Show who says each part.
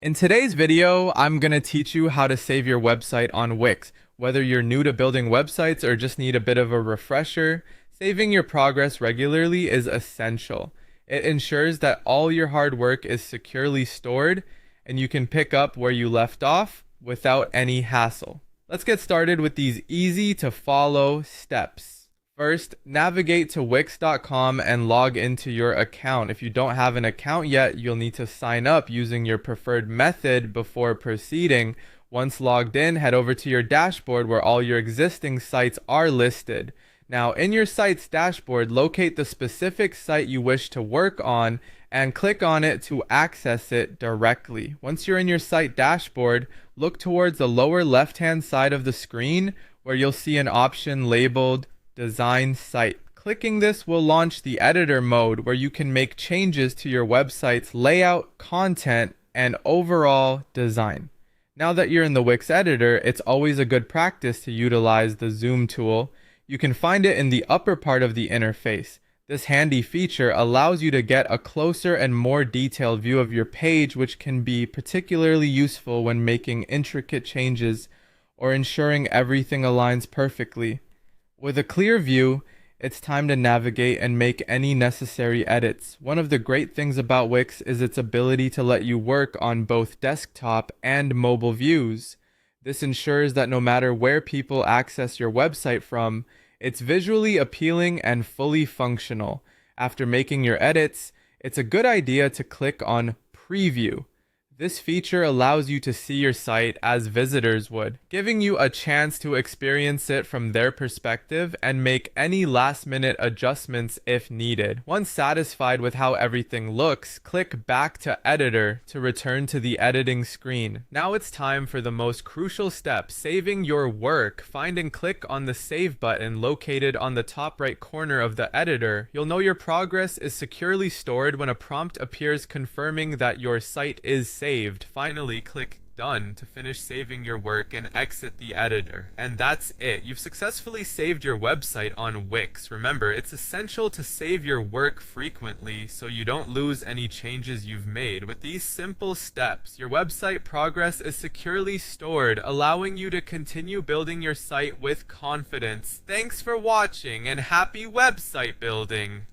Speaker 1: In today's video, I'm going to teach you how to save your website on Wix. Whether you're new to building websites or just need a bit of a refresher, saving your progress regularly is essential. It ensures that all your hard work is securely stored and you can pick up where you left off without any hassle. Let's get started with these easy to follow steps. First, navigate to Wix.com and log into your account. If you don't have an account yet, you'll need to sign up using your preferred method before proceeding. Once logged in, head over to your dashboard where all your existing sites are listed. Now, in your site's dashboard, locate the specific site you wish to work on and click on it to access it directly. Once you're in your site dashboard, look towards the lower left-hand side of the screen where you'll see an option labeled Design Site. Clicking this will launch the editor mode where you can make changes to your website's layout, content, and overall design. Now that you're in the Wix editor, it's always a good practice to utilize the zoom tool. You can find it in the upper part of the interface. This handy feature allows you to get a closer and more detailed view of your page, which can be particularly useful when making intricate changes or ensuring everything aligns perfectly. With a clear view, it's time to navigate and make any necessary edits. One of the great things about Wix is its ability to let you work on both desktop and mobile views. This ensures that no matter where people access your website from, it's visually appealing and fully functional. After making your edits, it's a good idea to click on Preview. This feature allows you to see your site as visitors would, giving you a chance to experience it from their perspective and make any last-minute adjustments if needed. Once satisfied with how everything looks, click back to Editor to return to the editing screen. Now it's time for the most crucial step, saving your work. Find and click on the Save button located on the top right corner of the editor. You'll know your progress is securely stored when a prompt appears confirming that your site is saved. Finally, click Done to finish saving your work and exit the editor. And that's it. You've successfully saved your website on Wix. Remember, it's essential to save your work frequently so you don't lose any changes you've made. With these simple steps, your website progress is securely stored, allowing you to continue building your site with confidence. Thanks for watching and happy website building!